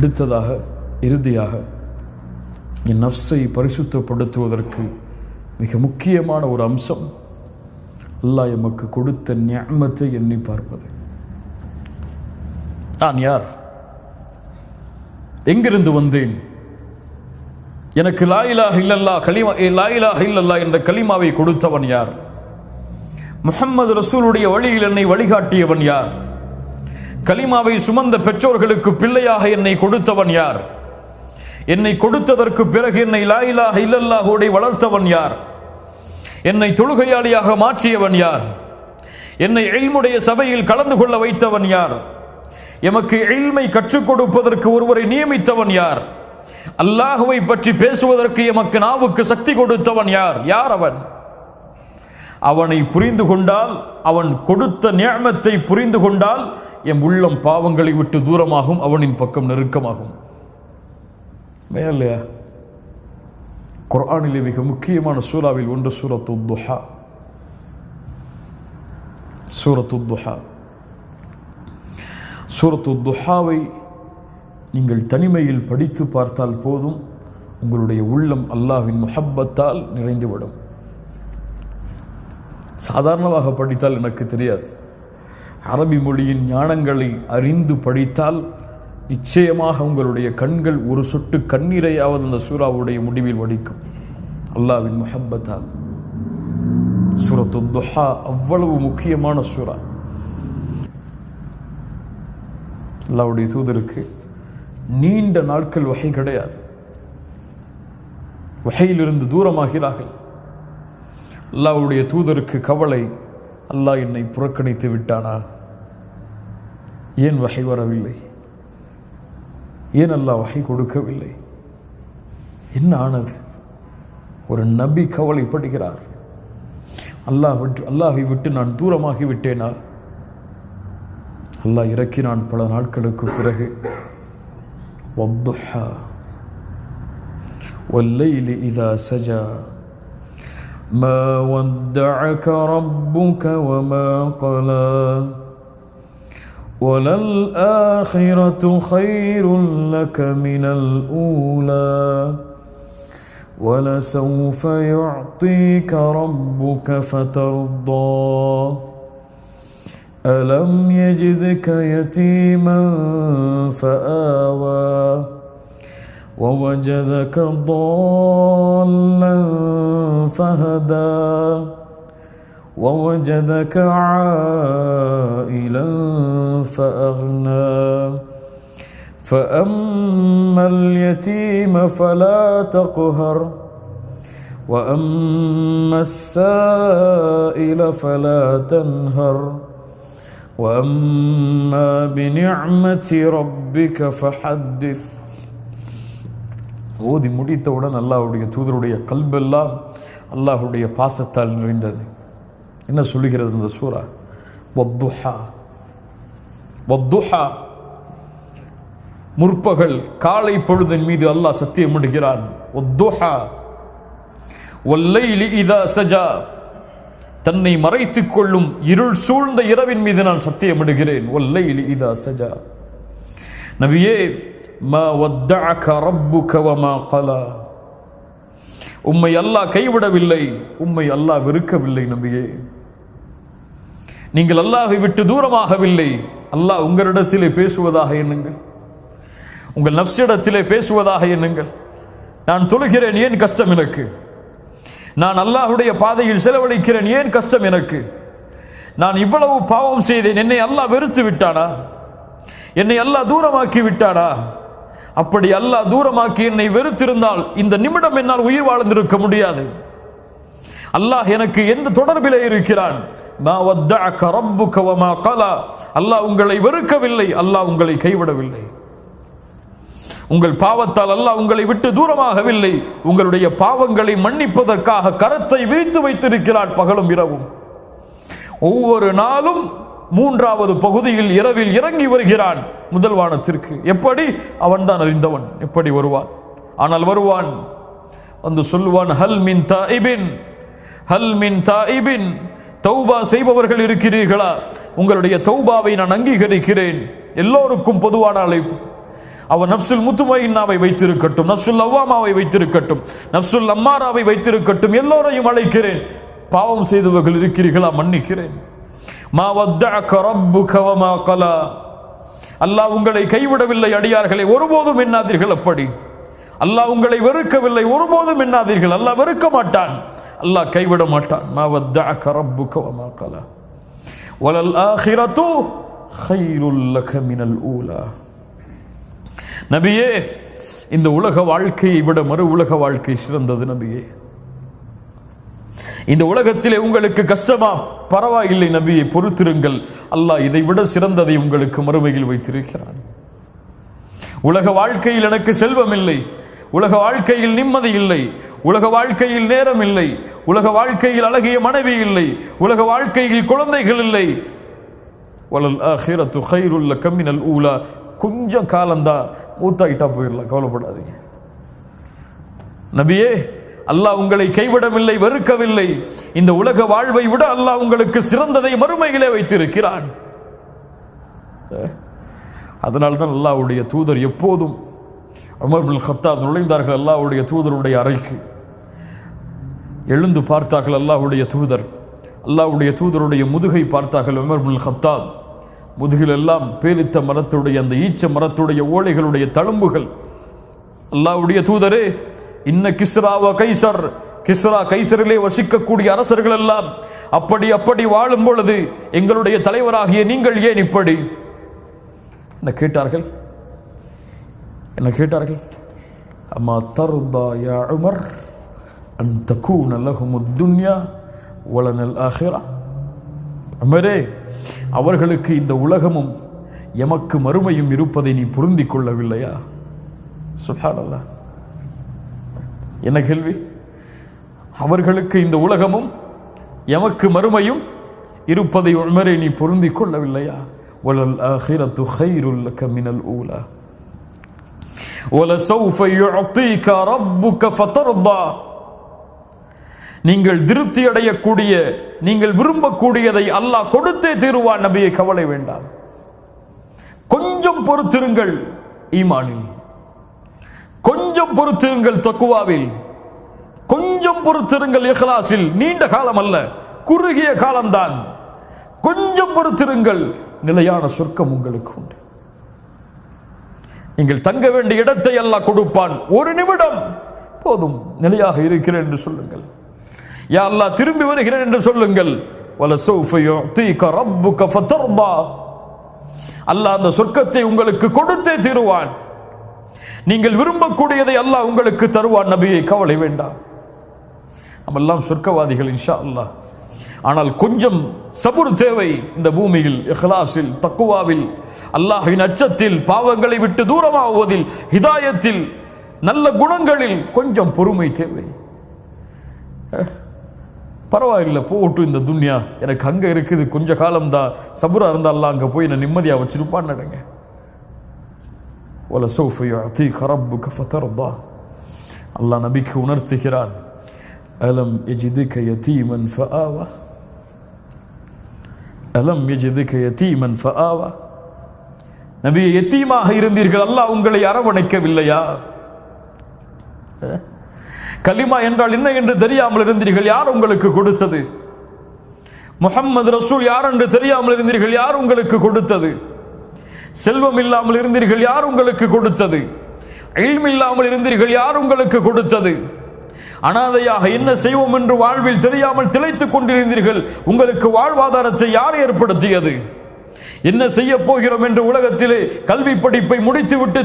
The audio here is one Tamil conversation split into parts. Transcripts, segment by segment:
அடுத்ததாக இறுதியாக என் நஃப்ஸை பரிசுத்தப்படுத்துவதற்கு மிக முக்கியமான ஒரு அம்சம் அல்லாஹ் எமக்கு கொடுத்த நிஅமத்தை எண்ணி பார்ப்பது. நான் யார்? எங்கிருந்து வந்தேன்? எனக்கு லா இலாஹ இல்லல்லாஹ் என்ற கலிமாவை கொடுத்தவன் யார்? முஹம்மது ரசூலுடைய வழியில் என்னை வழிகாட்டியவன் யார்? கலிமாவை சுமந்த பெற்றோர்களுக்கு பிள்ளையாக என்னை கொடுத்தவன் யார்? என்னை கொடுத்ததற்கு பிறகு என்னை லா இலாஹ இல்லல்லாஹோடு வளர்த்தவன் யார்? என்னை தொழுகையாளியாக மாற்றியவன் யார்? என்னை இல்முடைய சபையில் கலந்து கொள்ள வைத்தவன் யார்? எமக்கு இல்மை கற்றுக் கொடுப்பதற்கு ஒருவரை நியமித்தவன் யார்? அல்லாஹுவை பற்றி பேசுவதற்கு எமக்கு நாவுக்கு சக்தி கொடுத்தவன் யார்? யார் அவன்? அவனை புரிந்து கொண்டால், அவன் கொடுத்த நிஅமத்தை புரிந்து கொண்டால் எம் உள்ளம் பாவங்களை விட்டு தூரமாகும், அவனின் பக்கம் நெருக்கமாகும். மேலையா குர்ஆனிலே மிக முக்கியமான சூராவில் ஒன்று சூரத்துத் துஹா. சூரத்துத் துஹா, சூரத்துத் துஹாவை நீங்கள் தனிமையில் படித்து பார்த்தால் போதும், உங்களுடைய உள்ளம் அல்லாஹ்வின் முஹப்பத்தால் நிறைந்துவிடும். சாதாரணமாக படித்தால் எனக்கு தெரியாது, அரபி மொழியின் ஞானங்களை அறிந்து படித்தால் நிச்சயமாக உங்களுடைய கண்கள் ஒரு சொட்டு கண்ணீரையாவது அந்த சூராவுடைய முடிவில் வடிக்கும், அல்லாஹ்வின் முஹப்பத்தால். சூரத்துத் துஹா அவ்வளவு முக்கியமான சூரா. அல்லாஹ்வுடைய தூதருக்கு நீண்ட நாட்கள் வஹி கிடையாது, வஹியிலிருந்து தூரமாகிறார்கள். அல்லாஹ்வுடைய தூதருக்கு கவலை, அல்லாஹ் என்னை புறக்கணித்து விட்டானா? ஏன் வஹி வரவில்லை? ஏன் அல்லாஹ் வஹி கொடுக்கவில்லை? என்ன ஆனது? ஒரு நபி கவலைப்படுகிறார், அல்லாஹை விட்டு நான் தூரமாகி விட்டேனா? அல்லாஹ் இறக்கினான் பல நாட்களுக்கு பிறகு, வத்துஹா வல்லைலி இதா சஜா மா வத்தஅக ரப்புக வமா கலா வலல் ஆখিরাতু கைருல் லக மினல் ஊலா வலசௌஃப யுஅதீக ரப்புக ஃபதர்தா ألم يجدك يتيما فآوى ووجدك ضالا فهدى ووجدك عائلا فأغنى فأما اليتيم فلا تقهر وأما السائل فلا تنهر وَأَمَّا بِنِعْمَةِ رَبِّكَ فَحَدِّثْ. ஓதி முடித்தவுடன் அல்லாஹ்வுடைய தூதருடைய கல்பெல்லாம் அல்லாஹ்வுடைய பாசத்தால் நிறைந்தது. என்ன சொல்லுகிறது இந்த சூரா? வத்துஹா, வத்துஹா, முற்பகல் காலை பொழுதின் மீது அல்லாஹ் சத்தியமிடுகிறான். வத்துஹா வல்லைலி இதா சஜா, தன்னை மறைத்துக் கொள்ளும் இருள் சூழ்ந்த இரவின் மீது நான் சத்தியமிடுகிறேன். வல்லைலி இதா சஜா. நபியே, மா வத்தஅக ரப்புக வமா கலா, உம்மை அல்லாஹ் கைவிடவில்லை, உம்மை அல்லாஹ் வெறுக்கவில்லை. நபியே, நீங்கள் அல்லாஹ்வை விட்டு தூரமாகவில்லை. அல்லாஹ் உங்களிடத்திலே பேசுவதாக எண்ணுங்கள், உங்கள் நஃப்ஸிடத்திலே பேசுவதாக எண்ணுங்கள். நான் தொழுகிறேன், ஏன் கஷ்டம் எனக்கு? நான் அல்லாஹ்வுடைய பாதையில் செலவழிக்கிறேன், ஏன் கஷ்டம் எனக்கு? நான் இவ்வளவு பாவம் செய்தேன், என்னை அல்லாஹ் வெறுத்து விட்டானா? என்னை அல்லாஹ் தூரமாக்கி விட்டானா? அப்படி அல்லாஹ் தூரமாக்கி என்னை வெறுத்திருந்தால் இந்த நிமிடம் என்னால் உயிர் வாழ்ந்திருக்க முடியாது. அல்லாஹ் எனக்கு எந்த தொடர்பிலே இருக்கிறான்? மா வத்தஅக ரப்புக வமா கலா, அல்லாஹ் உங்களை வெறுக்கவில்லை, அல்லாஹ் உங்களை கைவிடவில்லை. உங்கள் பாவத்தால் அல்லாஹ் உங்களை விட்டு தூரமாகவில்லை. உங்களுடைய பாவங்களை மன்னிப்பதற்காக கரத்தை விரித்து வைத்திருக்கிறான் பகலும் இரவும். ஒவ்வொரு நாளும் மூன்றாவது பகுதியில் இரவில் இறங்கி வருகிறான் முதல் வானத்திற்கு. எப்படி? அவன் தான் அறிந்தவன் எப்படி வருவான். ஆனால் வருவான், வந்து சொல்லுவான், ஹல் மின் தாயிபின், ஹல் மின் தாயிபின், தௌபா செய்பவர்கள் இருக்கிறீர்களா? உங்களுடைய தௌபாவை நான் அங்கீகரிக்கிறேன். எல்லோருக்கும் பொதுவான அழைப்பு. அவன் நப்சுல் முத்துமையின்னாவை வைத்திருக்கட்டும், நப்சுல் லவ்வாமாவை வைத்திருக்கட்டும், நப்சுல் அம்மாராவை வைத்திருக்கட்டும், எல்லோரையும் அழைக்கிறேன். பாவம் செய்தவர்கள் இருக்கிறீர்களா? மன்னிக்கிறேன். மா வத்தஅக ரப்புக வமா கலா. அல்லாஹ் உங்களை கைவிடவில்லை அடியார்களை, ஒருபோதும் எண்ணாதீர்கள். அப்படி அல்லாஹ் உங்களை வெறுக்கவில்லை, ஒருபோதும் எண்ணாதீர்கள். அல்லாஹ் வெறுக்க மாட்டான், அல்லாஹ் கைவிட மாட்டான். மா வத்தஅக ரப்புக வமா கலா வலல் ஆகிரத்து கைருல் லக மினல் ஊலா. நபியே, இந்த உலக வாழ்க்கையை விட மறு உலக வாழ்க்கை சிறந்தது. நபியே, இந்த உலகத்திலே உங்களுக்கு கஷ்டமா? பரவாயில்லை நபியை, பொறுத்திருங்கள். அல்லாஹ் இதை விட சிறந்ததை உங்களுக்கு மறுமையில் வைத்திருக்கிறான். உலக வாழ்க்கையில் எனக்கு செல்வம் இல்லை, உலக வாழ்க்கையில் நிம்மதி இல்லை, உலக வாழ்க்கையில் நேரம் இல்லை, உலக வாழ்க்கையில் அழகிய மனைவி இல்லை, உலக வாழ்க்கையில் குழந்தைகள் இல்லை. வலல் ஆகிரத்து கைருல் லக மினல் ஊலா. கொஞ்சம் காலம்தான், மூத்தாயிட்டா போயிடலாம், கவலைப்படாதீங்க. நபியே, அல்லாஹ் உங்களை கைவிடவில்லை, வெறுக்கவில்லை. இந்த உலக வாழ்வை விட அல்லாஹ் உங்களுக்கு சிறந்ததை மறுமையிலே வைத்திருக்கிறான். அதனால்தான் அல்லாஹ்வுடைய தூதர் எப்போதும் உமர் பின் கத்தாப் நுழைந்தார்கள் அல்லாஹ்வுடைய தூதருடைய அறைக்கு. எழுந்து பார்த்தார்கள் அல்லாஹ்வுடைய தூதர். அல்லாஹ்வுடைய தூதருடைய முதுகை பார்த்தார்கள் உமர் பின் கத்தாப். முதுகில் எல்லாம் பேரித்த மரத்துடைய அந்த ஈச்ச மரத்துடைய ஓலைகளுடைய தழும்புகள். அல்லாஹ்வுடைய தூதரே, இன்ன கிஸ்ரா வ கைசர், கிஸ்ரா கைசரிலே வசிக்கக்கூடிய அரசர்கள் எல்லாம் அப்படி அப்படி வாழும் பொழுது எங்களுடைய தலைவராகிய நீங்கள் ஏன் இப்படி? என்ன கேட்டார்கள்? என்ன கேட்டார்கள்? அம்மா தர்தா யா உமர் அன் தகூன லஹுமுத் துன்யா வலனல் ஆகிரா. உமரே, அவர்களுக்கு இந்த உலகமும் எமக்கு மறுமையும் இருப்பதை நீ பொருந்திக் கொள்ளவில்லையா? சுப்ஹானல்லாஹ். என்ன கேள்வி? அவர்களுக்கு இந்த உலகமும் எமக்கு மறுமையும் இருப்பதை உமரே நீ பொருந்திக் கொள்ளவில்லையா? வலல் ஆகிரத்து கைருல் லக மினல் ஊலா வலசௌஃப யுஅதீக ரப்புக ஃபதர்தா. நீங்கள் திருப்தி அடையக்கூடிய, நீங்கள் விரும்பக்கூடியதை அல்லாஹ் கொடுத்தே தீருவான். நபியை, கவலை வேண்டாம். கொஞ்சம் பொறுத்திருங்கள் ஈமானில், கொஞ்சம் பொறுத்திருங்கள் தக்குவாவில், கொஞ்சம் பொறுத்திருங்கள் இஹ்லாஸில். நீண்ட காலம் அல்ல, குறுகிய காலம்தான். கொஞ்சம் பொறுத்திருங்கள், நிலையான சொர்க்கம் உங்களுக்கு உண்டு. நீங்கள் தங்க வேண்டிய இடத்தை அல்லாஹ் கொடுப்பான். ஒரு நிமிடம் போதும், நிலையாக இருக்கிறேன் என்று சொல்லுங்கள். யா அல்லாஹ், திரும்பி வருகிறேன் என்று சொல்லுங்கள். வலசௌஃப யுஅதீக ரப்புக ஃபதர்தா. அல்லாஹ் அந்த சொர்க்கத்தை உங்களுக்கு கொடுத்தே தீருவான். நீங்கள் விரும்பக்கூடியதை அல்லாஹ் உங்களுக்கு தருவான். நபியை, கவலை வேண்டாம். நம்மெல்லாம் சொர்க்கவாதிகள் இன்ஷா அல்லாஹ். ஆனால் கொஞ்சம் சபுர் தேவை. இந்த பூமியில் இஹ்லாஸில், தக்குவாவில், அல்லாஹ்வின் அச்சத்தில், பாவங்களை விட்டு தூரமாகுவதில், ஹிதாயத்தில், நல்ல குணங்களில் கொஞ்சம் பொறுமை தேவை. பரவாயில்லை, போட்டு இந்த துன்யா எனக்கு அங்க இருக்குது, கொஞ்ச காலம் தான், சபுரா இருந்தா அல்லாஹ் அங்க போய் என்ன நிம்மதியா வச்சிருப்பான்னு நடங்க. வலசௌஃப யுஅதீக ரப்புக ஃபதர்தா. அல்லாஹ் நபிக்கு உணர்த்துகிறான், அலம் யஜிதுக யதீமன் ஃபஆவா, அலம் யஜிதுக யதீமன் ஃபஆவா. நபியே, யதீமாக இருந்தீர்கள், அல்லாஹ் உங்களை அரவணைக்கவில்லையா? கலிமா என்றால் என்ன என்று தெரியாமல் இருந்தீர்கள், யார் உங்களுக்கு கொடுத்தது? முஹம்மது ரசூல் யார் என்று தெரியாமல் இருந்தீர்கள், யார் உங்களுக்கு கொடுத்தது? செல்வம் இல்லாமல் இருந்தீர்கள், யார் உங்களுக்கு கொடுத்தது? இல்ம் இல்லாமல் இருந்தீர்கள், யார் உங்களுக்கு கொடுத்தது? அனாதையாக என்ன செய்வோம் என்று வாழ்வில் தெரியாமல் திளைத்துக் கொண்டிருந்தீர்கள், உங்களுக்கு வாழ்வாதாரத்தை யார் ஏற்படுத்தியது? என்ன செய்ய போகிறோம் என்று உலகத்திலே கல்வி படிப்பை முடித்துவிட்டு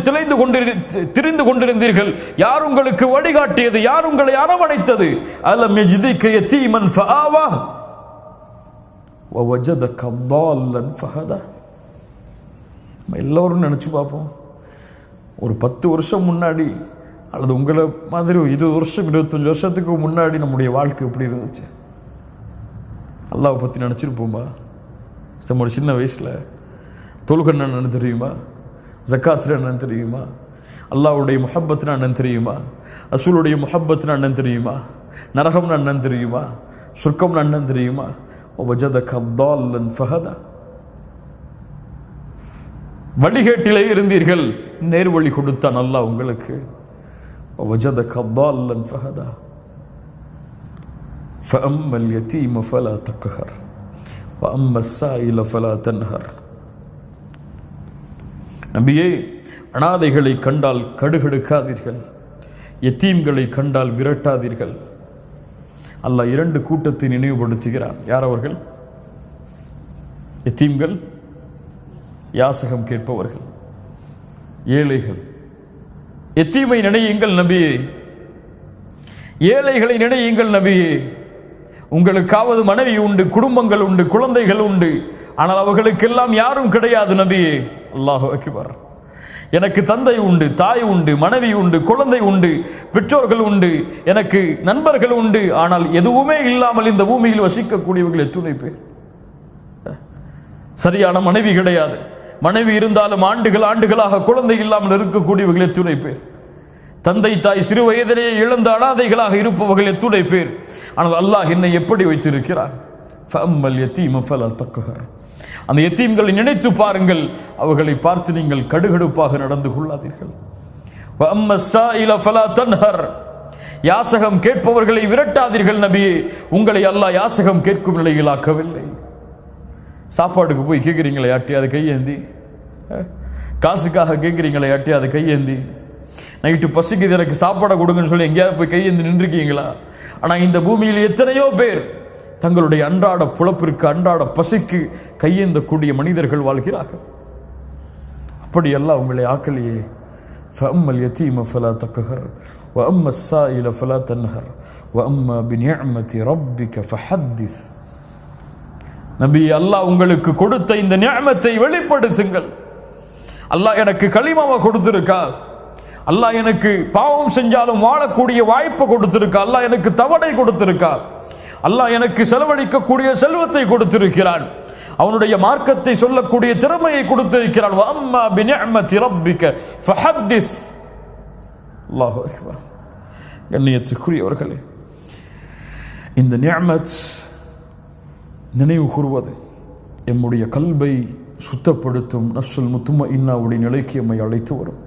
திரிந்து கொண்டிருந்தீர்கள், யார் உங்களுக்கு வழிகாட்டியது? யார் உங்களை அரவணைத்தது? அலம் யஜிதுக யதீமன் ஃபஆவா வவஜதக ضالன் ஃபஹதா. எல்லோரும் நினைச்சு பார்ப்போம், ஒரு 10 வருஷம் முன்னாடி அல்லது உங்களை மாதிரி 20 வருஷம் 25 வருஷத்துக்கு முன்னாடி நம்முடைய வாழ்க்கை எப்படி இருந்துச்சு? அல்லாஹ்வை பற்றி நினச்சிருப்போமா? நம்மளோட சின்ன வயசில் தொழுகன்னா என்னன்னு தெரியுமா? ஜக்காத்னா என்னன்னு தெரியுமா? அல்லாஹ்வுடைய முஹப்பத்னா என்னன்னு தெரியுமா? ரசூலுடைய முஹப்பத்னா என்னன்னு தெரியுமா? நரகம்னா என்னன்னு தெரியுமா? சொர்க்கம்னா என்னன்னு தெரியுமா? வஜதக ضالன் ஃபஹதா. வழிகேட்டிலே இருந்தீர்கள், நேர்வழி கொடுத்தான் அல்லாஹ் உங்களுக்கு. وَوَجَدَكَ ضَالًّا فَهَدَى فَأَمَّا الْيَتِيمَ فَلَا تَقْهَرْ وَأَمَّا السَّائِلَ فَلَا تَنْهَرْ. நபியே, அனாதைகளை கண்டால் கடுகடுக்காதீர்கள், யத்தீம்களை கண்டால் விரட்டாதீர்கள். அல்லாஹ் இரண்டு கூட்டத்தை நினைவுபடுத்துகிறார். யார் அவர்கள்? யத்தீம்கள், யாசகம் கேட்பவர்கள், ஏழைகள். யத்தீமை நினையுங்கள் நபியே, ஏழைகளை நினையுங்கள் நபியே. உங்களுக்காவது மனைவி உண்டு, குடும்பங்கள் உண்டு, குழந்தைகள் உண்டு, ஆனால் அவர்களுக்கெல்லாம் யாரும் கிடையாது நபியே. அல்லாஹு அக்பர். எனக்கு தந்தை உண்டு, தாய் உண்டு, மனைவி உண்டு, குழந்தை உண்டு, பெற்றோர்கள் உண்டு, எனக்கு நண்பர்கள் உண்டு, ஆனால் எதுவுமே இல்லாமல் இந்த பூமியில் வசிக்கக்கூடியவர்கள் எத்துணை பேர். சரியான மனைவி கிடையாது, மனைவி இருந்தாலும் ஆண்டுகளாக குழந்தை இல்லாமல் இருக்கக்கூடியவர்கள் எத்துணை பேர். தந்தை தாய் சிறு வயதிலேயே இழந்த அனாதைகளாக இருப்பவர்கள் எத்துணை பேர். ஆனால் அல்லாஹ் என்னை எப்படி வைத்திருக்கிறார்? அந்த யத்தீம்களை நினைத்து பாருங்கள், அவர்களை பார்த்து நீங்கள் கடுகடுப்பாக நடந்து கொள்ளாதீர்கள். யாசகம் கேட்பவர்களை விரட்டாதீர்கள் நபியே. உங்களை அல்லாஹ் யாசகம் கேட்கும் நிலையில் ஆக்கவில்லை. சாப்பாடுக்கு போய் கேட்கிறீங்களே யாட்டியாவது கையேந்தி, காசுக்காக கேட்கிறீங்களே யாட்டியாவது கையேந்தி, நைட்டு பசிக்குது எனக்கு சாப்பாடை கொடுங்கன்னு சொல்லி எங்கேயாவது போய் கையேந்தி நின்றுருக்கீங்களா? ஆனால் இந்த பூமியில் எத்தனையோ பேர் தங்களுடைய அன்றாட புலப்பிற்கு, அன்றாட பசிக்கு கையேந்தக்கூடிய மனிதர்கள் வாழ்கிறார்கள். அப்படியெல்லாம் உங்களை ஆக்கலையே. فَأَمَّا الْيَتِيمَ فَلَا تَقْهَرْ وَأَمَّا السَّائِلَ فَلَا تَنْهَرْ وَأَمَّا بِنِعْمَةِ رَبِّكَ فَحَدِّثْ. நபி, அல்லாஹ் உங்களுக்கு கொடுத்த இந்த நிஅமத்தை வெளிப்படுத்துங்கள். அல்லாஹ் எனக்கு கலிமாவை கொடுத்திருக்கா, அல்லாஹ் எனக்கு பாவம் செஞ்சாலும் வாழக்கூடிய வாய்ப்பு கொடுத்திருக்கா, அல்லாஹ் எனக்கு தவணை கொடுத்திருக்கா, அல்லாஹ் எனக்கு செலவழிக்கக்கூடிய செல்வத்தை கொடுத்திருக்கிறான், அவனுடைய மார்க்கத்தை சொல்லக்கூடிய திறமையை கொடுத்திருக்கிறான். வஅம்மா பினிஅமதி ரப்பிக ஃபஹத்திஸ். அல்லாஹு அக்பர். கண்ணியத்துக்குரியவர்களே, இந்த நிஅமத் நினைவு கூறுவது எம்முடைய கல்வை சுத்தப்படுத்தும் நஃப்ஸுல் முத்மஇன்னாவுடைய நிலைக்கு எம்மை அழைத்து வரும்.